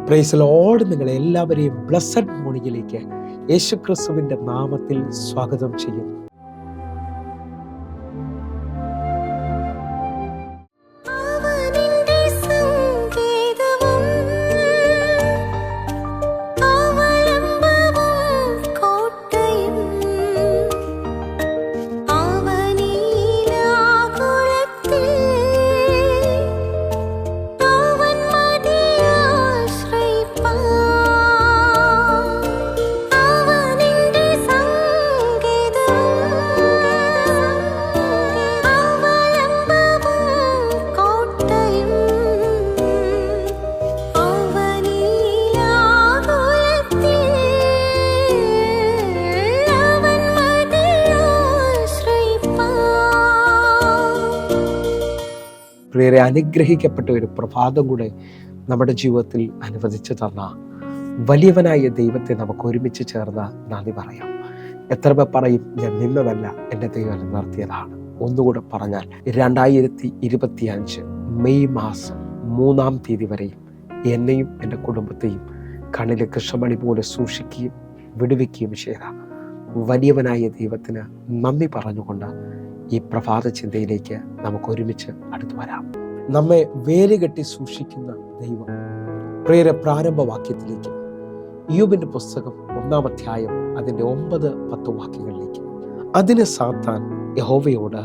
Praise Lord. നിങ്ങളെ എല്ലാവരെയും blessed മോർണിംഗിലേക്ക് യേശുക്രിസ്തുവിന്റെ നാമത്തിൽ സ്വാഗതം ചെയ്യുന്നു. പ്രിയരെ, അനുഗ്രഹിക്കപ്പെട്ട ഒരു പ്രഭാതം കൂടെ നമ്മുടെ ജീവിതത്തിൽ അനുവദിച്ചു തന്ന വലിയവനായ ദൈവത്തെ നമുക്ക് ഒരുമിച്ച് ചേർന്ന് നന്ദി പറയാം. എത്ര പേർ പറയും, ഞാൻ നിന്നതല്ല, എൻ്റെ ദൈവം നിർത്തിയതാണ്. ഒന്നുകൂടെ പറഞ്ഞാൽ 2025 മെയ് മാസം 3-ാം തീയതി വരെയും എന്നെയും എൻ്റെ കുടുംബത്തെയും കണ്ണിലെ കൃഷ്ണമണി പോലെ സൂക്ഷിക്കുകയും വിടുവിക്കുകയും ചെയ്ത വലിയവനായ ദൈവത്തിന് നന്ദി പറഞ്ഞുകൊണ്ട് ഈ പ്രഭാത ചിന്തയിലേക്ക് നമുക്ക് ഒരുമിച്ച് അടുത്തു വരാം. നമ്മെ വേലുകെട്ടി സൂക്ഷിക്കുന്ന ദൈവം. പ്രിയരെ, പ്രാരംഭവാക്യത്തിലേക്ക്, ഇയ്യോബിന്റെ പുസ്തകം 1-ാം അധ്യായം അതിൻ്റെ 9-10 വാക്യങ്ങളിലേക്ക്. അതിന് സാത്താൻ യഹോവയോട്,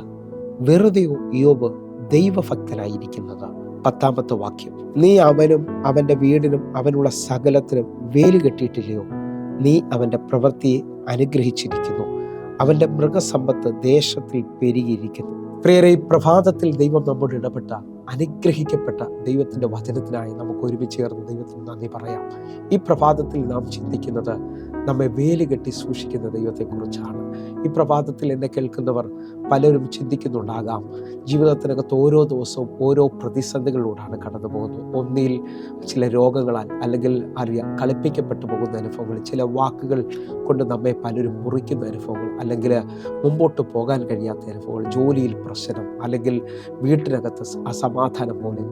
വെറുതെയോ ഇയ്യോബ് ദൈവഭക്തനായിരിക്കുന്നത്? 10-ാമത്തെ വാക്യം, നീ അവനും അവൻ്റെ വീടിനും അവനുള്ള സകലത്തിനും വേലി കെട്ടിയിട്ടില്ലയോ? നീ അവൻ്റെ പ്രവൃത്തിയെ അനുഗ്രഹിച്ചിരിക്കുന്നു, അവൻ്റെ മൃഗസമ്പത്ത് ദേശത്തിൽ പെരുകിയിരിക്കുന്നു. പ്രിയരെ, ഈ പ്രഭാതത്തിൽ ദൈവം നമ്മോട് ഇടപെട്ട അനുഗ്രഹിക്കപ്പെട്ട ദൈവത്തിൻ്റെ വചനത്തിനായി നമുക്ക് ഒരുമിച്ച് ചേർന്ന് ദൈവത്തിന് നന്ദി പറയാം. ഈ പ്രഭാതത്തിൽ നാം ചിന്തിക്കുന്നത് നമ്മെ വേലുകെട്ടി സൂക്ഷിക്കുന്ന ദൈവത്തെക്കുറിച്ചാണ്. ഈ പ്രഭാതത്തിൽ എന്നെ കേൾക്കുന്നവർ പലരും ചിന്തിക്കുന്നുണ്ടാകാം, ജീവിതത്തിനകത്ത് ഓരോ ദിവസവും ഓരോ പ്രതിസന്ധികളിലൂടെയാണ് കടന്നു പോകുന്നത്. ഒന്നിൽ ചില രോഗങ്ങളാൽ അല്ലെങ്കിൽ കളിപ്പിക്കപ്പെട്ടു പോകുന്ന അനുഭവങ്ങൾ, ചില വാക്കുകൾ കൊണ്ട് നമ്മെ പലരും മുറിക്കുന്ന അനുഭവങ്ങൾ, അല്ലെങ്കിൽ മുമ്പോട്ട് പോകാൻ കഴിയാത്ത അനുഭവങ്ങൾ, ജോലിയിൽ പ്രശ്നം, അല്ലെങ്കിൽ വീട്ടിനകത്ത് അസമാധാനം പോലെ,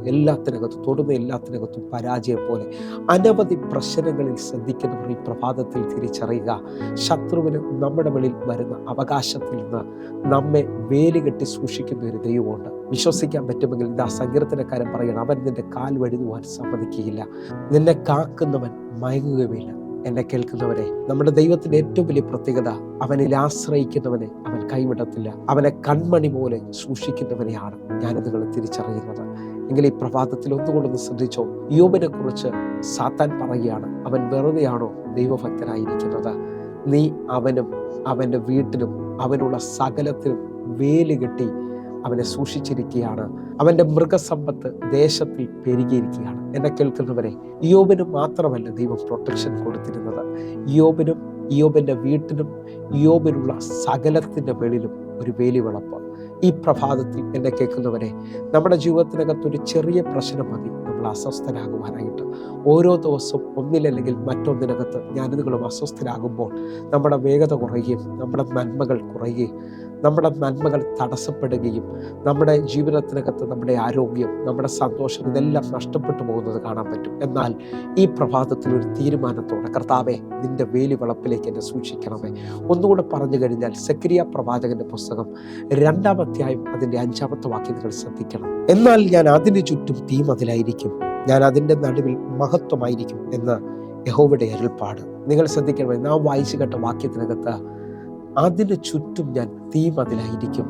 തൊടുന്ന എല്ലാത്തിനകത്തും പരാജയം പോലെ അനവധി പ്രശ്നങ്ങളിൽ ശ്രദ്ധിക്കുന്നവർ ഈ പ്രഭാതത്തിൽ തിരിച്ചറിയുക, ശത്രുവിന് നമ്മുടെ വെളിയിൽ വരുന്ന അവകാശത്തിൽ നിന്ന് നമ്മെ വേലുകെട്ടി സൂക്ഷിക്കുന്ന ഒരു ദൈവമുണ്ട്. വിശ്വസിക്കാൻ പറ്റുമെങ്കിൽ ഇതാ സങ്കീർത്തനക്കാരൻ പറയണം, അവൻ നിന്റെ കാൽ വഴുതുവാൻ സമ്മതിക്കുകയില്ല, നിന്നെ കാക്കുന്നവൻ മയങ്ങുകയുമില്ല. എന്നെ കേൾക്കുന്നവരെ, നമ്മുടെ ദൈവത്തിന്റെ ഏറ്റവും വലിയ പ്രത്യേകത, അവനിൽ ആശ്രയിക്കുന്നവനെ അവൻ കൈവിടത്തില്ല. അവനെ കൺമണി പോലെ സൂക്ഷിക്കുന്നവനെയാണ് ഞാനിത് നിങ്ങൾ തിരിച്ചറിയുന്നത്. എങ്കിൽ ഈ പ്രഭാതത്തിൽ ഒന്നുകൊണ്ടൊന്ന് ശ്രദ്ധിച്ചോ. ഇയ്യോബിനെ കുറിച്ച് സാത്താൻ പറയുകയാണ്, അവൻ വെറുതെയാണോ ദൈവഭക്തനായിരിക്കുന്നത്? നീ അവനും അവൻ്റെ വീട്ടിനും അവനുള്ള സകലത്തിനും വേലുകെട്ടി അവനെ സൂക്ഷിച്ചിരിക്കുകയാണ്, അവൻ്റെ മൃഗസമ്പത്ത് ദേശത്തിൽ പെരുകിയിരിക്കുകയാണ്. എന്നെ കേൾക്കുന്നവരെ, ഇയ്യോബിന് മാത്രമല്ല ദൈവം പ്രൊട്ടക്ഷൻ കൊടുത്തിരുന്നത്, ഇയ്യോബിനും ഇയ്യോബിൻ്റെ വീട്ടിനും ഇയ്യോബിനുള്ള സകലത്തിൻ്റെ വെളിയിലും ഒരു വേലിവിളപ്പ്. ഈ പ്രഭാതത്തിൽ എന്നെ കേൾക്കുന്നവരെ, നമ്മുടെ ജീവിതത്തിനകത്തൊരു ചെറിയ പ്രശ്നം മതി നമ്മൾ അസ്വസ്ഥരാകുവാനായിട്ട്. ഓരോ ദിവസവും ഒന്നിലല്ലെങ്കിൽ മറ്റൊന്നിനകത്ത് ഞാനിതുകളും അസ്വസ്ഥരാകുമ്പോൾ നമ്മുടെ വേഗത കുറയുകയും നമ്മുടെ നന്മകൾ കുറയുകയും നമ്മുടെ നന്മകൾ തടസ്സപ്പെടുകയും നമ്മുടെ ജീവിതത്തിനകത്ത് നമ്മുടെ ആരോഗ്യം, നമ്മുടെ സന്തോഷം, ഇതെല്ലാം നഷ്ടപ്പെട്ടു പോകുന്നത് കാണാൻ പറ്റും. എന്നാൽ ഈ പ്രഭാതത്തിൽ ഒരു തീരുമാനത്തോടെ, കർത്താവേ, നിന്റെ വേലി വളപ്പിലേക്ക് എന്നെ സൂക്ഷിക്കണമേ. ഒന്നുകൂടെ പറഞ്ഞു കഴിഞ്ഞാൽ, സെക്കരിയ പ്രവാചകന്റെ പുസ്തകം 2-ാം അധ്യായം അതിൻ്റെ 5-ാമത്തെ വാക്യം നിങ്ങൾ ശ്രദ്ധിക്കണം. എന്നാൽ ഞാൻ അതിന് ചുറ്റും തീമതിലായിരിക്കും, ഞാൻ അതിൻ്റെ നടുവിൽ മഹത്വമായിരിക്കും എന്ന് യഹോവയുടെ അരുൾപ്പാട്. നിങ്ങൾ ശ്രദ്ധിക്കണമേ, നാം വായിച്ചു കേട്ട വാക്യത്തിനകത്ത് അതിന് ചുറ്റും ഞാൻ തീമതിലായിരിക്കും,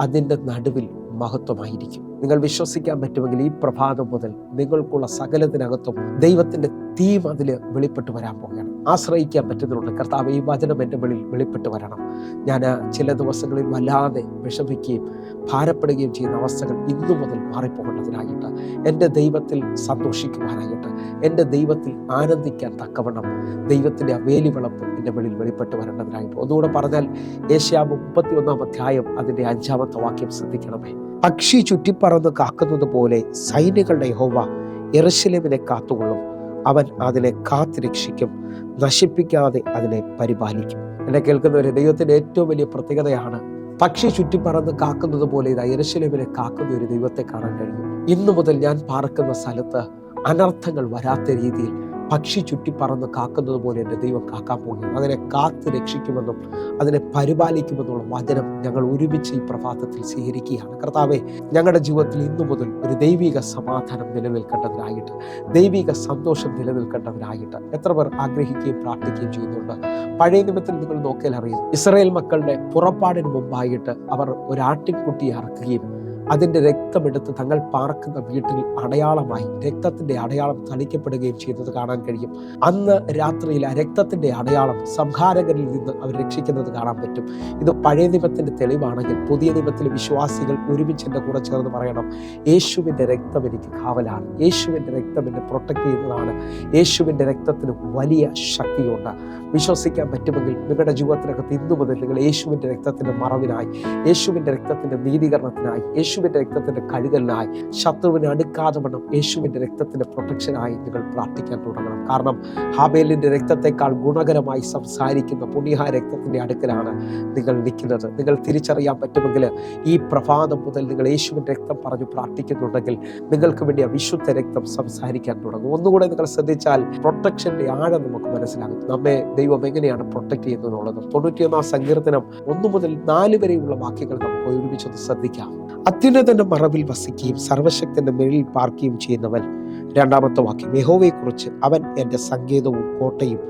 അതിൻ്റെ നടുവിൽ മഹത്വമായിരിക്കും. നിങ്ങൾ വിശ്വസിക്കാൻ പറ്റുമെങ്കിൽ ഈ പ്രഭാതം മുതൽ നിങ്ങൾക്കുള്ള സകലത്തിനകത്തും ദൈവത്തിൻ്റെ തീമതിൽ വെളിപ്പെട്ട് വരാൻ പോകുകയാണ്. ആശ്രയിക്കാൻ പറ്റുന്നുണ്ട്. കർത്താവ്, ഈ വചനം എൻ്റെ വെളിപ്പെട്ട് വരണം. ഞാൻ ചില ദിവസങ്ങളിൽ വല്ലാതെ വിഷമിക്കുകയും ഭാരപ്പെടുകയും ചെയ്യുന്ന അവസ്ഥകൾ ഇന്നു മുതൽ മാറിപ്പോകേണ്ടതിനായിട്ട്, എൻ്റെ ദൈവത്തിൽ സന്തോഷിക്കുവാനായിട്ട്, എൻ്റെ ദൈവത്തിൽ ആനന്ദിക്കാൻ തക്കവണ്ണം ദൈവത്തിൻ്റെ ആ വേലിവിളപ്പ് എൻ്റെ വെളിപ്പെട്ട് വരേണ്ടതിനായിട്ട്. ഒന്നുകൂടെ പറഞ്ഞാൽ, യെശയ്യാവ് 31-ാം അധ്യായം അതിൻ്റെ 5-ാമത്തെ വാക്യം ശ്രദ്ധിക്കണമേ. പക്ഷി ചുറ്റിപ്പറന്ന് കാക്കുന്നത് പോലെ സൈന്യങ്ങളുടെ യഹോവ യെരൂശലേമിനെ കാത്തുകൊള്ളും, അവൻ അതിനെ കാത്തുരക്ഷിക്കും, നശിപ്പിക്കാതെ അതിനെ പരിപാലിക്കും. എന്നെ കേൾക്കുന്നവരെ, ദൈവത്തിൻ്റെ ഏറ്റവും വലിയ പ്രത്യേകതയാണ് പക്ഷി ചുറ്റിപ്പറന്ന് കാക്കുന്നത് പോലെ ഇതാ യെരൂശലേമിനെ കാക്കുന്ന ഒരു ദൈവത്തെ കാണാൻ കഴിയും. ഇന്നു മുതൽ ഞാൻ പാർക്കുന്ന സ്ഥലത്ത് അനർത്ഥങ്ങൾ വരാത്ത രീതിയിൽ പക്ഷി ചുറ്റിപ്പറന്ന് കാക്കുന്നത് പോലെ എൻ്റെ ദൈവം കാക്കാൻ പോകുകയാണ്. അതിനെ കാത്ത് രക്ഷിക്കുമെന്നും അതിനെ പരിപാലിക്കുമെന്നുള്ള വചനം ഞങ്ങൾ ഒരുമിച്ച് ഈ പ്രഭാതത്തിൽ സ്വീകരിക്കുകയാണ്. കർത്താവേ, ഞങ്ങളുടെ ജീവിതത്തിൽ ഇന്നു മുതൽ ഒരു ദൈവിക സമാധാനം നിലനിൽക്കേണ്ടതിനായിട്ട്, ദൈവിക സന്തോഷം നിലനിൽക്കേണ്ടതിനായിട്ട് എത്ര പേർ ആഗ്രഹിക്കുകയും പ്രാർത്ഥിക്കുകയും ചെയ്യുന്നുണ്ട്? പഴയ നിയമത്തിൽ നിങ്ങൾ നോക്കിയാൽ അറിയും, ഇസ്രായേൽ മക്കളുടെ പുറപ്പാടിന് മുമ്പായിട്ട് അവർ ഒരു ആട്ടിൻകുട്ടിയെ അറക്കുകയും അതിൻ്റെ രക്തമെടുത്ത് തങ്ങൾ പാർക്കുന്ന വീട്ടിൽ അടയാളമായി രക്തത്തിൻ്റെ അടയാളം തളിക്കപ്പെടുകയും ചെയ്തത് കാണാൻ കഴിയും. അന്ന് രാത്രിയിൽ ആ രക്തത്തിൻ്റെ അടയാളം സംഹാരകരിൽ നിന്ന് അവർ രക്ഷിക്കുന്നത് കാണാൻ പറ്റും. ഇത് പഴയ നിയമത്തിൻ്റെ തെളിവാണെങ്കിൽ പുതിയ നിയമത്തിലെ വിശ്വാസികൾ ഒരുമിച്ച് എൻ്റെ കൂടെ ചേർന്ന് പറയണം, യേശുവിൻ്റെ രക്തം എനിക്ക് കാവലാണ്, യേശുവിൻ്റെ രക്തം എന്നെ പ്രൊട്ടക്ട് ചെയ്യുന്നതാണ്, യേശുവിൻ്റെ രക്തത്തിന് വലിയ ശക്തിയുണ്ട്. വിശ്വസിക്കാൻ പറ്റുമെങ്കിൽ നിങ്ങളുടെ ജീവിതത്തിനകത്ത് ഇന്നു മുതൽ നിങ്ങൾ യേശുവിൻ്റെ രക്തത്തിൻ്റെ മറവിനായി, യേശുവിൻ്റെ രക്തത്തിൻ്റെ നീതീകരണത്തിനായി, യേശുവിൻ്റെ രക്തത്തിൻ്റെ കഴുകലിനായി, ശത്രുവിനെ അടുക്കാതെ വണ്ണം യേശുവിൻ്റെ രക്തത്തിൻ്റെ പ്രൊട്ടക്ഷനായി നിങ്ങൾ പ്രാർത്ഥിക്കാൻ തുടങ്ങണം. കാരണം ഹാബേലിൻ്റെ രക്തത്തെക്കാൾ ഗുണകരമായി സംസാരിക്കുന്ന പുണ്യ രക്തത്തിൻ്റെ അടുക്കലാണ് നിങ്ങൾ നിൽക്കുന്നത്. നിങ്ങൾ തിരിച്ചറിയാൻ പറ്റുമെങ്കിൽ ഈ പ്രഭാതം മുതൽ നിങ്ങൾ യേശുവിൻ്റെ രക്തം പറഞ്ഞു പ്രാർത്ഥിക്കുന്നുണ്ടെങ്കിൽ നിങ്ങൾക്ക് വേണ്ടി ആ വിശുദ്ധ രക്തം സംസാരിക്കാൻ തുടങ്ങും. ഒന്നുകൂടെ നിങ്ങൾ ശ്രദ്ധിച്ചാൽ പ്രൊട്ടക്ഷൻ്റെ ആഴം നമുക്ക് മനസ്സിലാകും. നമ്മെ ദൈവം എങ്ങനെയാണ് പ്രൊട്ടക്ട് ചെയ്യുന്നതെന്നുള്ളത്. 91 സങ്കീർത്തനം 1 മുതൽ 4 വരെയുള്ള വാക്യങ്ങൾ നമുക്ക് ഒരുമിച്ചൊന്ന് ശ്രദ്ധിക്കാം. അത്യുന്നതന്റെ മറവിൽ വസിക്കുകയും സർവശക്തന്റെ മേലിൽ പാർക്കുകയും ചെയ്യുന്നവൻ. 2-ാമത്തെ വാക്യം, യഹോവയെക്കുറിച്ച് അവൻ എൻ്റെ സങ്കേതവും കോട്ടയും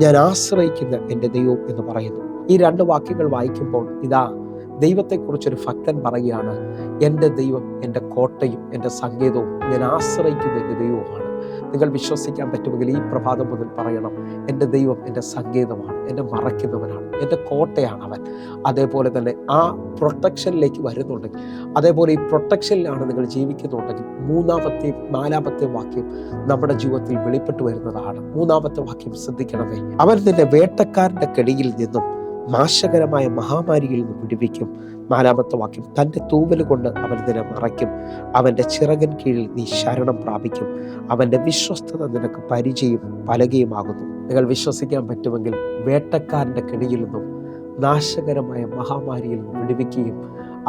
ഞാൻ ആശ്രയിക്കുന്ന എൻ്റെ ദൈവവും എന്ന് പറയുന്നു. ഈ 2 വാക്യങ്ങൾ വായിക്കുമ്പോൾ ഇതാ ദൈവത്തെക്കുറിച്ചൊരു ഭക്തൻ പറയുകയാണ്, എൻ്റെ ദൈവം എൻ്റെ കോട്ടയും എൻ്റെ സങ്കേതവും ഞാൻ ആശ്രയിക്കുന്ന എൻ്റെ ദൈവവുമാണ്. നിങ്ങൾ വിശ്വസിക്കാൻ പറ്റുമെങ്കിൽ ഈ പ്രഭാതം മുതൽ പറയണം, എൻ്റെ ദൈവം എൻ്റെ സങ്കേതമാണ്, എന്നെ മറയ്ക്കുന്നവനാണ്, എൻ്റെ കോട്ടയാണ് അവൻ. അതേപോലെ തന്നെ ആ പ്രൊട്ടക്ഷനിലേക്ക് വരുന്നുണ്ടെങ്കിൽ, അതേപോലെ ഈ പ്രൊട്ടക്ഷനിലാണ് നിങ്ങൾ ജീവിക്കുന്നുണ്ടെങ്കിൽ 3-ാമത്തെയും 4-ാമത്തെയും വാക്യം നമ്മുടെ ജീവിതത്തിൽ വെളിപ്പെട്ടു വരുന്നതാണ്. 3-ാമത്തെ വാക്യം ശ്രദ്ധിക്കണമേ, അവൻ നിന്നെ വേട്ടക്കാരൻ്റെ കെണിയിൽ നിന്നും നാശകരമായ മഹാമാരിയിൽ നിന്ന് വിടുവിക്കും. 4-ാമത്തെ വാക്യം, തൻ്റെ തൂവൽ കൊണ്ട് അവൻ നിന്നെ മറയ്ക്കും, അവൻ്റെ ചിറകൻ കീഴിൽ നീ ശരണം പ്രാപിക്കും, അവൻ്റെ വിശ്വസ്തത നിനക്ക് പരിചയം പലകയുമാകുന്നു. നിങ്ങൾ വിശ്വസിക്കാൻ പറ്റുമെങ്കിൽ വേട്ടക്കാരൻ്റെ കെണിയിൽ നിന്നും നാശകരമായ മഹാമാരിയിൽ നിന്ന് വിടുവിക്കുകയും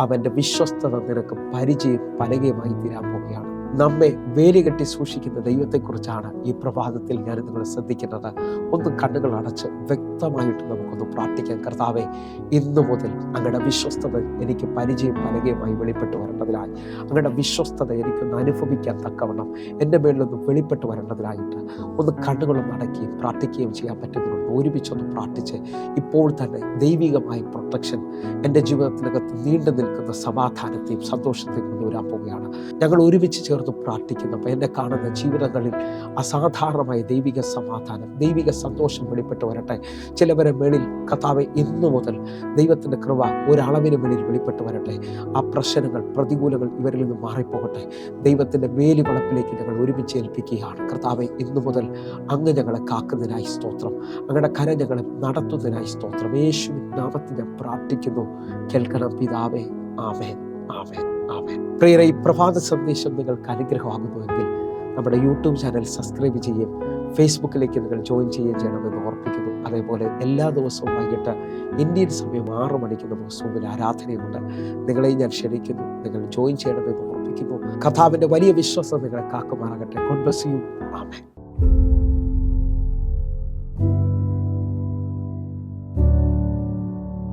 അവൻ്റെ വിശ്വസ്തത നിനക്ക് പരിചയം പലകയുമായി തീരാൻ പോവുകയാണ്. നമ്മെ വേലികെട്ടി സൂക്ഷിക്കുന്ന ദൈവത്തെക്കുറിച്ചാണ് ഈ പ്രഭാതത്തിൽ ഞാൻ നിങ്ങൾ ശ്രദ്ധിക്കുന്നത്. ഒന്ന് കണ്ണുകൾ അടച്ച് വ്യക്തമായിട്ട് നമുക്കൊന്ന് പ്രാർത്ഥിക്കാം. കർത്താവേ, ഇന്നു മുതൽ അങ്ങയുടെ വിശ്വസ്തത എനിക്ക് പരിചയം പലകയുമായി വെളിപ്പെട്ട് വരേണ്ടതിനായി, അങ്ങയുടെ വിശ്വസ്തത എനിക്കൊന്ന് അനുഭവിക്കാൻ തക്കവണ്ണം എൻ്റെ മേളിലൊന്ന് വെളിപ്പെട്ട് വരേണ്ടതിനായിട്ട് ഒന്ന് കണ്ണുകളൊന്ന് അടക്കുകയും പ്രാർത്ഥിക്കുകയും ചെയ്യാൻ പറ്റുന്നുണ്ട്. ഒരുമിച്ചൊന്ന് പ്രാർത്ഥിച്ച് ഇപ്പോൾ തന്നെ ദൈവികമായ പ്രൊട്ടക്ഷൻ എൻ്റെ ജീവിതത്തിനകത്ത് നീണ്ടു നിൽക്കുന്ന സമാധാനത്തെയും സന്തോഷത്തെയും കൊണ്ടുവരാൻ പോവുകയാണ്. ഞങ്ങൾ ഒരുമിച്ച് ചേർന്ന് പ്രാർത്ഥിക്കുന്നപ്പോൾ എന്നെ കാണുന്ന ജീവിതങ്ങളിൽ അസാധാരണമായ ദൈവിക സമാധാനം, ദൈവിക സന്തോഷം വെളിപ്പെട്ട് വരട്ടെ. ചിലവരെ മേളിൽ കർത്താവേ, ഇന്നു മുതൽ ദൈവത്തിൻ്റെ കൃപ ഒരളവിന് മേളിൽ വെളിപ്പെട്ട് വരട്ടെ. ആ പ്രശ്നങ്ങൾ, പ്രതികൂലങ്ങൾ ഇവരിൽ നിന്ന് മാറിപ്പോകട്ടെ. ദൈവത്തിൻ്റെ വേലി വളപ്പിലേക്ക് ഞങ്ങൾ ഒരുമിച്ച് ഏൽപ്പിക്കുകയാണ്. കർത്താവേ, ഇന്നു മുതൽ അങ്ങ് ഞങ്ങളെ കാക്കുന്നതിനായി സ്തോത്രം, അങ്ങയുടെ കര ഞങ്ങളെ നടത്തുന്നതിനായി സ്തോത്രം. യേശുവിൻ നാമത്തിൽ ഞാൻ പ്രാർത്ഥിക്കുന്നു, കേൾക്കണം പിതാവേ. ആമേൻ, ആമേൻ, ആമേൻ. പ്രിയരെ, ഈ പ്രഭാത സന്ദേശം നിങ്ങൾക്ക് അനുഗ്രഹമാകുന്നുവെങ്കിൽ നമ്മുടെ യൂട്യൂബ് ചാനൽ സബ്സ്ക്രൈബ് ചെയ്യുകയും ഫേസ്ബുക്കിലേക്ക് നിങ്ങൾ ജോയിൻ ചെയ്യുകയും ചെയ്യണമെന്ന് ഓർപ്പിക്കുന്നു. അതേപോലെ എല്ലാ ദിവസവും വൈകിട്ട് ഇന്ത്യൻ സമയം 6 മണിക്ക് നമുക്ക് സൂമിൽ ആരാധനയുണ്ട്. നിങ്ങളെയും ഞാൻ ക്ഷണിക്കുന്നു, നിങ്ങൾ ജോയിൻ ചെയ്യണമെന്ന് ഓർപ്പിക്കുന്നു. കർത്താവിൻ്റെ വലിയ വിശ്വാസം നിങ്ങളെ കാക്കുമാറാകട്ടെ. God bless you. ആമേൻ.